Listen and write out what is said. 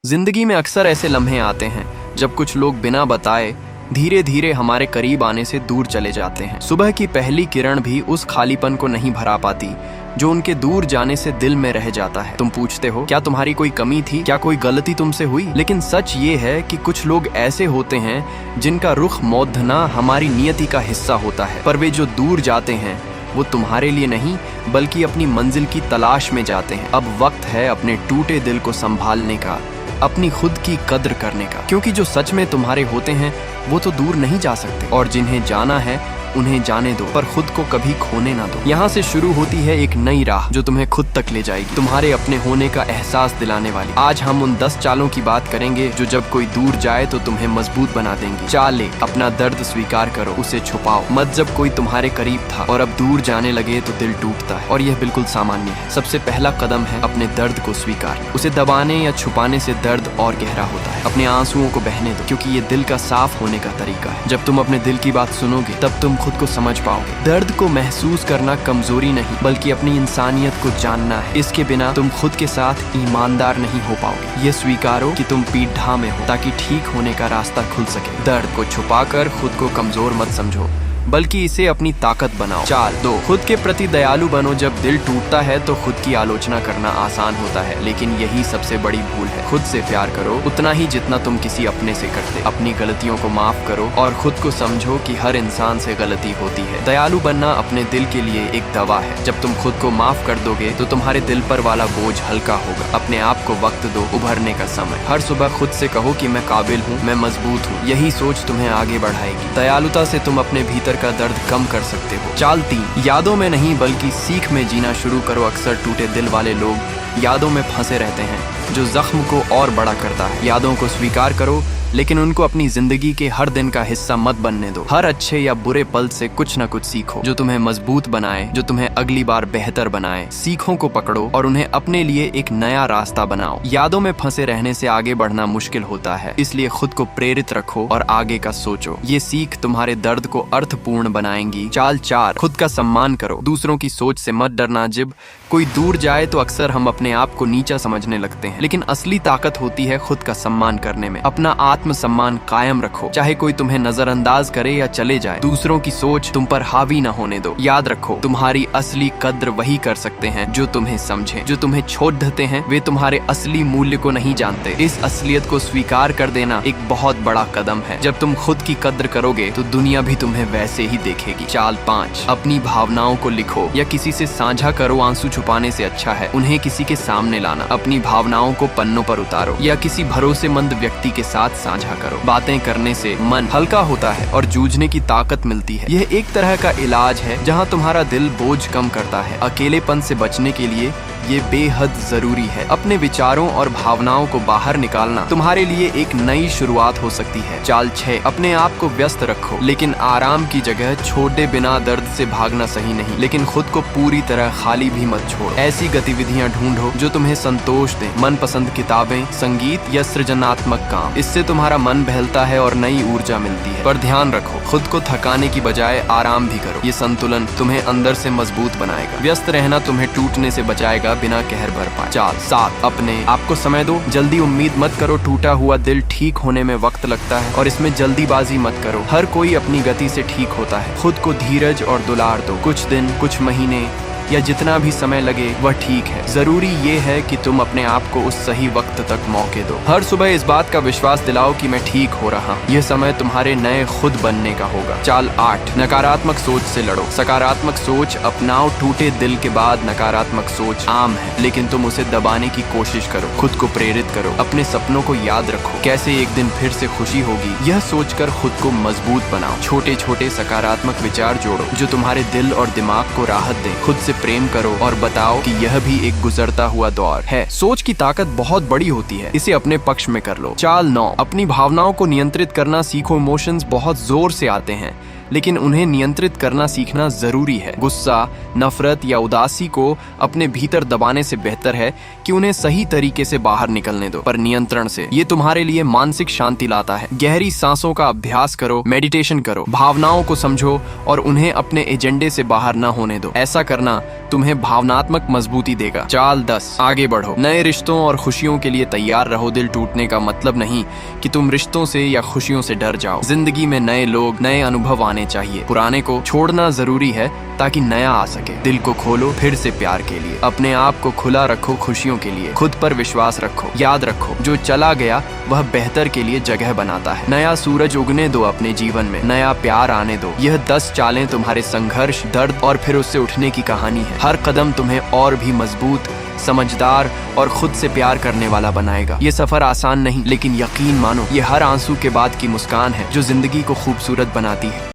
जिंदगी में अक्सर ऐसे लम्हे आते हैं जब कुछ लोग बिना बताए धीरे धीरे हमारे करीब आने से दूर चले जाते हैं। सुबह की पहली किरण भी उस खालीपन को नहीं भरा पाती जो उनके दूर जाने से दिल में रह जाता है। तुम पूछते हो क्या तुम्हारी कोई कमी थी, क्या कोई गलती तुमसे हुई? लेकिन सच ये है कि कुछ लोग ऐसे होते हैं जिनका रुख मौधना हमारी नियति का हिस्सा होता है, पर वे जो दूर जाते हैं वो तुम्हारे लिए नहीं बल्कि अपनी मंजिल की तलाश में जाते हैं। अब वक्त है अपने टूटे दिल को संभालने का, अपनी खुद की कद्र करने का, क्योंकि जो सच में तुम्हारे होते हैं वो तो दूर नहीं जा सकते, और जिन्हें जाना है उन्हें जाने दो, पर खुद को कभी खोने ना दो। यहाँ से शुरू होती है एक नई राह जो तुम्हें खुद तक ले जाएगी, तुम्हारे अपने होने का एहसास दिलाने वाली। आज हम उन 10 चालों की बात करेंगे जो जब कोई दूर जाए तो तुम्हें मजबूत बना देंगी। चाले, अपना दर्द स्वीकार करो, उसे छुपाओ मत। जब कोई तुम्हारे करीब था और अब दूर जाने लगे तो दिल टूटता है, और यह बिल्कुल सामान्य है। सबसे पहला कदम है अपने दर्द को स्वीकार। उसे दबाने या छुपाने से दर्द और गहरा होता है। अपने आंसुओं को बहने दो, क्योंकि ये दिल का साफ होने का तरीका है। जब तुम अपने दिल की बात सुनोगे तब तुम खुद को समझ पाओगे। दर्द को महसूस करना कमजोरी नहीं बल्कि अपनी इंसानियत को जानना है। इसके बिना तुम खुद के साथ ईमानदार नहीं हो पाओगे। ये स्वीकारो कि तुम पीढ़ा में हो ताकि ठीक होने का रास्ता खुल सके। दर्द को छुपाकर खुद को कमजोर मत समझो बल्कि इसे अपनी ताकत बनाओ। चाल 2, खुद के प्रति दयालु बनो। जब दिल टूटता है तो खुद की आलोचना करना आसान होता है, लेकिन यही सबसे बड़ी भूल है। खुद से प्यार करो उतना ही जितना तुम किसी अपने से करते। अपनी गलतियों को माफ करो और खुद को समझो कि हर इंसान से गलती होती है। दयालु बनना अपने दिल के लिए एक दवा है। जब तुम खुद को माफ कर दोगे तो तुम्हारे दिल पर वाला बोझ हल्का होगा। अपने आप को वक्त दो उभरने का समय। हर सुबह खुद से कहो कि मैं काबिल हूँ, मैं मजबूत हूँ। यही सोच तुम्हें आगे बढ़ाएगी। दयालुता से तुम अपने भीतर का दर्द कम कर सकते हो। चाल 3, यादों में नहीं बल्कि सीख में जीना शुरू करो। अक्सर टूटे दिल वाले लोग यादों में फंसे रहते हैं जो जख्म को और बड़ा करता है। यादों को स्वीकार करो लेकिन उनको अपनी जिंदगी के हर दिन का हिस्सा मत बनने दो। हर अच्छे या बुरे पल से कुछ न कुछ सीखो जो तुम्हें मजबूत बनाए, जो तुम्हें अगली बार बेहतर बनाए। सीखों को पकड़ो और उन्हें अपने लिए एक नया रास्ता बनाओ। यादों में फंसे रहने से आगे बढ़ना मुश्किल होता है, इसलिए खुद को प्रेरित रखो और आगे का सोचो। ये सीख तुम्हारे दर्द को अर्थपूर्ण बनाएंगी। चाल 4, खुद का सम्मान करो। दूसरों की सोच से मत डरना। जब कोई दूर जाए तो अक्सर हम अपने आप को नीचा समझने लगते हैं, लेकिन असली ताकत होती है खुद का सम्मान करने में। अपना आत्म सम्मान कायम रखो, चाहे कोई तुम्हें नजरअंदाज करे या चले जाए। दूसरों की सोच तुम पर हावी न होने दो। याद रखो तुम्हारी असली कद्र वही कर सकते हैं जो तुम्हें समझे। जो तुम्हें छोड़ देते हैं वे तुम्हारे असली मूल्य को नहीं जानते। इस असलियत को स्वीकार कर देना एक बहुत बड़ा कदम है। जब तुम खुद की कद्र करोगे तो दुनिया भी तुम्हें वैसे ही देखेगी। चाल 5, अपनी भावनाओं को लिखो या किसी से साझा करो। आंसू छुपाने से अच्छा है उन्हें किसी के सामने लाना। अपनी भावनाओं को पन्नों पर उतारो या किसी भरोसेमंद व्यक्ति के साथ साझा करो। बातें करने से मन हल्का होता है और जूझने की ताकत मिलती है। यह एक तरह का इलाज है जहां तुम्हारा दिल बोझ कम करता है। अकेलेपन से बचने के लिए ये बेहद जरूरी है। अपने विचारों और भावनाओं को बाहर निकालना तुम्हारे लिए एक नई शुरुआत हो सकती है। चाल 6, अपने आप को व्यस्त रखो लेकिन आराम की जगह छोड़े बिना दर्द से भागना सही नहीं, लेकिन खुद को पूरी तरह खाली भी मत छोड़ो। ऐसी गतिविधियां ढूंढो जो तुम्हें संतोष दें। मनपसंद किताबें, संगीत या सृजनात्मक काम। इससे तुम्हारा मन बहलता है और नई ऊर्जा मिलती है। पर ध्यान रखो खुद को थकाने की बजाय आराम भी करो। ये संतुलन तुम्हें अंदर से मजबूत बनाएगा। व्यस्त रहना तुम्हें टूटने से बचाएगा बिना कहर भर पाए। चाल 7, अपने आपको समय दो। जल्दी उम्मीद मत करो। टूटा हुआ दिल ठीक होने में वक्त लगता है और इसमें जल्दीबाजी मत करो। हर कोई अपनी गति से ठीक होता है। खुद को धीरज और दुलार दो। कुछ दिन, कुछ महीने या जितना भी समय लगे वह ठीक है। जरूरी ये है कि तुम अपने आप को उस सही वक्त तक मौके दो। हर सुबह इस बात का विश्वास दिलाओ कि मैं ठीक हो रहा हूँ। यह समय तुम्हारे नए खुद बनने का होगा। चाल 8, नकारात्मक सोच से लड़ो। सकारात्मक सोच अपनाओ। टूटे दिल के बाद नकारात्मक सोच आम है, लेकिन तुम उसे दबाने की कोशिश करो। खुद को प्रेरित करो। अपने सपनों को याद रखो, कैसे एक दिन फिर से खुशी होगी। यह सोचकर खुद को मजबूत बनाओ। छोटे छोटे सकारात्मक विचार जोड़ो जो तुम्हारे दिल और दिमाग को राहत दे। खुद से प्रेम करो और बताओ कि यह भी एक गुजरता हुआ दौर है। सोच की ताकत बहुत बड़ी होती है, इसे अपने पक्ष में कर लो। चाल 9, अपनी भावनाओं को नियंत्रित करना सीखो। इमोशंस बहुत जोर से आते हैं लेकिन उन्हें नियंत्रित करना सीखना जरूरी है। गुस्सा, नफरत या उदासी को अपने भीतर दबाने से बेहतर है कि उन्हें सही तरीके से बाहर निकलने दो, पर नियंत्रण से। ये तुम्हारे लिए मानसिक शांति लाता है। गहरी सांसों का अभ्यास करो, मेडिटेशन करो, भावनाओं को समझो और उन्हें अपने एजेंडे से बाहर न होने दो। ऐसा करना तुम्हें भावनात्मक मजबूती देगा। चाल 10, आगे बढ़ो। नए रिश्तों और खुशियों के लिए तैयार रहो। दिल टूटने का मतलब नहीं कि तुम रिश्तों से या खुशियों से डर जाओ। जिंदगी में नए लोग, नए अनुभव आने चाहिए। पुराने को छोड़ना जरूरी है ताकि नया आ सके। दिल को खोलो फिर से प्यार के लिए। अपने आप को खुला रखो खुशियों के लिए। खुद पर विश्वास रखो। याद रखो, जो चला गया वह बेहतर के लिए जगह बनाता है। नया सूरज उगने दो अपने जीवन में, नया प्यार आने दो। यह 10 चालें तुम्हारे संघर्ष, दर्द और फिर उससे उठने की कहानी है। हर कदम तुम्हें और भी मजबूत, समझदार और खुद से प्यार करने वाला बनाएगा। ये सफर आसान नहीं, लेकिन यकीन मानो, ये हर आंसू के बाद की मुस्कान है जो जिंदगी को खूबसूरत बनाती है।